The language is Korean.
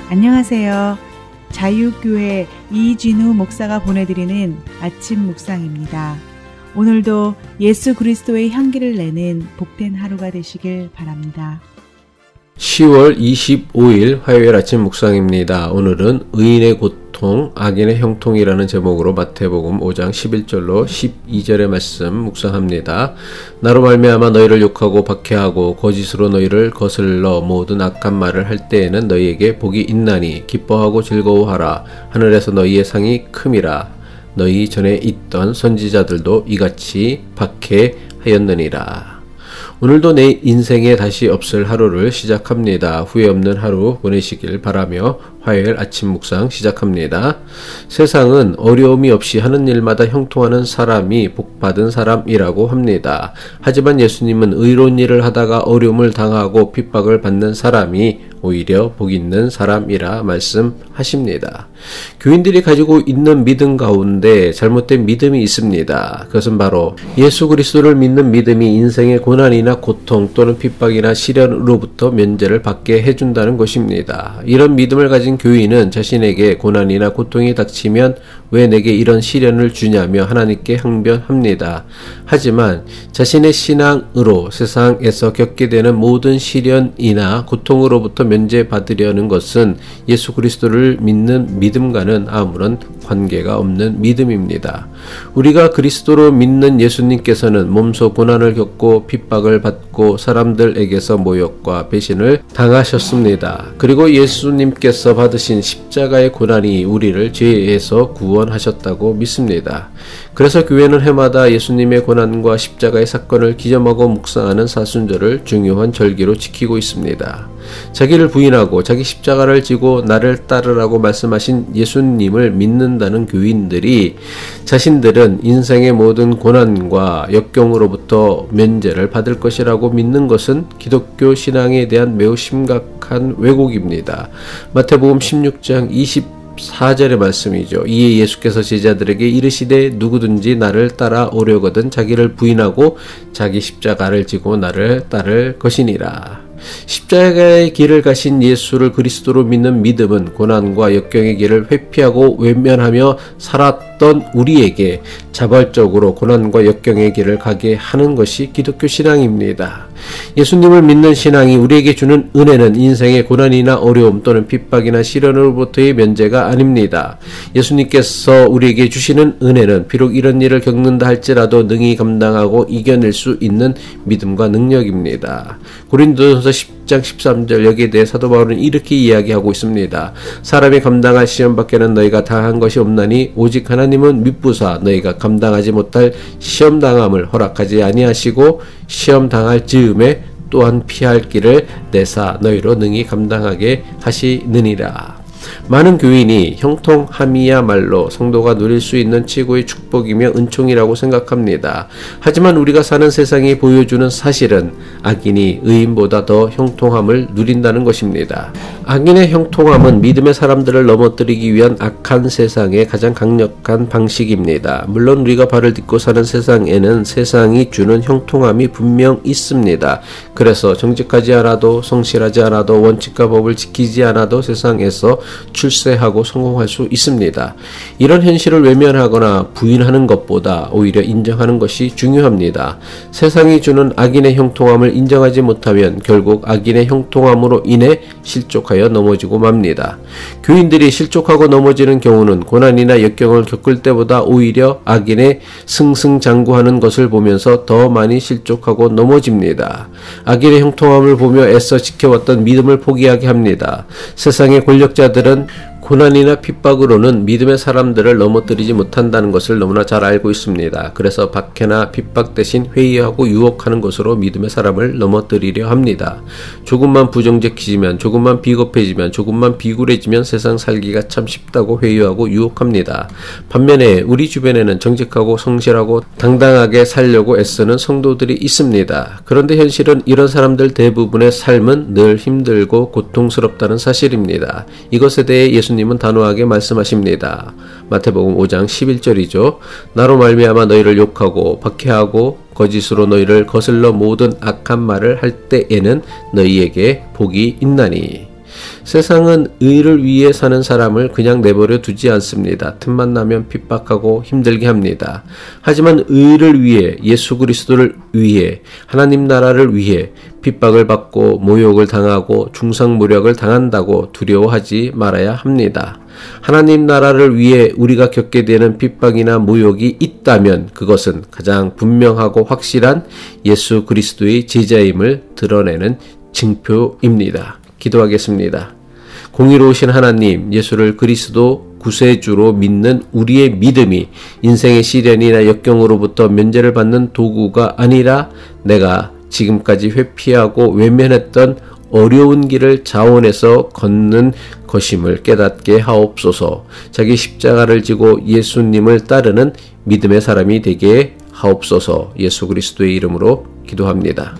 안녕하세요. 자유교회 이진우 목사가 보내드리는 아침 묵상입니다. 오늘도 예수 그리스도의 향기를 내는 복된 하루가 되시길 바랍니다. 10월 25일 화요일 아침 묵상입니다. 오늘은 의인의 고통, 악인의 형통이라는 제목으로 마태복음 5장 11절로 12절의 말씀 묵상합니다. 나로 말미암아 너희를 욕하고 박해하고 거짓으로 너희를 거슬러 모든 악한 말을 할 때에는 너희에게 복이 있나니 기뻐하고 즐거워하라. 하늘에서 너희의 상이 큼이라. 너희 전에 있던 선지자들도 이같이 박해하였느니라. 오늘도 내 인생에 다시 없을 하루를 시작합니다. 후회 없는 하루 보내시길 바라며 화요일 아침 묵상 시작합니다. 세상은 어려움이 없이 하는 일마다 형통하는 사람이 복받은 사람이라고 합니다. 하지만 예수님은 의로운 일을 하다가 어려움을 당하고 핍박을 받는 사람이 오히려 복 있는 사람이라 말씀하십니다. 교인들이 가지고 있는 믿음 가운데 잘못된 믿음이 있습니다. 그것은 바로 예수 그리스도를 믿는 믿음이 인생의 고난이나 고통 또는 핍박이나 시련으로부터 면제를 받게 해준다는 것입니다. 이런 믿음을 가진 교인은 자신에게 고난이나 고통이 닥치면 왜 내게 이런 시련을 주냐며 하나님께 항변합니다. 하지만 자신의 신앙으로 세상에서 겪게 되는 모든 시련이나 고통으로부터 면제받으려는 것은 예수 그리스도를 믿는 믿음과는 아무런 관계가 없는 믿음입니다. 우리가 그리스도로 믿는 예수님께서는 몸소 고난을 겪고 핍박을 받고 사람들에게서 모욕과 배신을 당하셨습니다. 그리고 예수님께서 받으신 십자가의 고난이 우리를 죄에서 구원하셨다고 믿습니다. 그래서 교회는 해마다 예수님의 고난과 십자가의 사건을 기념하고 묵상하는 사순절을 중요한 절기로 지키고 있습니다. 자기를 부인하고 자기 십자가를 지고 나를 따르라고 말씀하신 예수님을 믿는다는 교인들이 자신들은 인생의 모든 고난과 역경으로부터 면제를 받을 것이라고 믿는 것은 기독교 신앙에 대한 매우 심각한 왜곡입니다. 마태복음 16장 24절의 말씀이죠. 이에 예수께서 제자들에게 이르시되 누구든지 나를 따라오려거든 자기를 부인하고 자기 십자가를 지고 나를 따를 것이니라. 십자가의 길을 가신 예수를 그리스도로 믿는 믿음은 고난과 역경의 길을 회피하고 외면하며 살았던 우리에게 자발적으로 고난과 역경의 길을 가게 하는 것이 기독교 신앙입니다. 예수님을 믿는 신앙이 우리에게 주는 은혜는 인생의 고난이나 어려움 또는 핍박이나 시련으로부터의 면제가 아닙니다. 예수님께서 우리에게 주시는 은혜는 비록 이런 일을 겪는다 할지라도 능히 감당하고 이겨낼 수 있는 믿음과 능력입니다. 고린도전서 10장 13절 여기에 대해 사도 바울은 이렇게 이야기하고 있습니다. 사람이 감당할 시험 밖에는 너희가 당한 것이 없나니 오직 하나님은 미쁘사 너희가 감당하지 못할 시험 당함을 허락하지 아니하시고 시험 당할 즈음에 또한 피할 길을 내사 너희로 능히 감당하게 하시느니라. 많은 교인이 형통함이야말로 성도가 누릴 수 있는 최고의 축복이며 은총이라고 생각합니다. 하지만 우리가 사는 세상이 보여주는 사실은 악인이 의인보다 더 형통함을 누린다는 것입니다. 악인의 형통함은 믿음의 사람들을 넘어뜨리기 위한 악한 세상의 가장 강력한 방식입니다. 물론 우리가 발을 딛고 사는 세상에는 세상이 주는 형통함이 분명 있습니다. 그래서 정직하지 않아도 성실하지 않아도 원칙과 법을 지키지 않아도 세상에서 출세하고 성공할 수 있습니다. 이런 현실을 외면하거나 부인하는 것보다 오히려 인정하는 것이 중요합니다. 세상이 주는 악인의 형통함을 인정하지 못하면 결국 악인의 형통함으로 인해 실족하여 넘어지고 맙니다. 교인들이 실족하고 넘어지는 경우는 고난이나 역경을 겪을 때보다 오히려 악인의 승승장구하는 것을 보면서 더 많이 실족하고 넘어집니다. 악인의 형통함을 보며 애써 지켜왔던 믿음을 포기하게 합니다. 세상의 권력자들은 고난이나 핍박으로는 믿음의 사람들을 넘어뜨리지 못한다는 것을 너무나 잘 알고 있습니다. 그래서 박해나 핍박 대신 회의하고 유혹하는 것으로 믿음의 사람을 넘어뜨리려 합니다. 조금만 부정적이지면, 조금만 비겁해지면, 조금만 비굴해지면 세상 살기가 참 쉽다고 회유하고 유혹합니다. 반면에 우리 주변에는 정직하고 성실하고 당당하게 살려고 애쓰는 성도들이 있습니다. 그런데 현실은 이런 사람들 대부분의 삶은 늘 힘들고 고통스럽다는 사실입니다. 이것에 대해 예수님께서 예수님은 단호하게 말씀하십니다. 마태복음 5장 11절이죠. 나로 말미암아 너희를 욕하고 박해하고 거짓으로 너희를 거슬러 모든 악한 말을 할 때에는 너희에게 복이 있나니. 세상은 의를 위해 사는 사람을 그냥 내버려 두지 않습니다. 틈만 나면 핍박하고 힘들게 합니다. 하지만 의를 위해, 예수 그리스도를 위해, 하나님 나라를 위해 핍박을 받고 모욕을 당하고 중상모략을 당한다고 두려워하지 말아야 합니다. 하나님 나라를 위해 우리가 겪게 되는 핍박이나 모욕이 있다면 그것은 가장 분명하고 확실한 예수 그리스도의 제자임을 드러내는 징표입니다. 기도하겠습니다. 공의로우신 하나님, 예수를 그리스도 구세주로 믿는 우리의 믿음이 인생의 시련이나 역경으로부터 면제를 받는 도구가 아니라 내가 지금까지 회피하고 외면했던 어려운 길을 자원해서 걷는 것임을 깨닫게 하옵소서. 자기 십자가를 지고 예수님을 따르는 믿음의 사람이 되게 하옵소서. 예수 그리스도의 이름으로 기도합니다.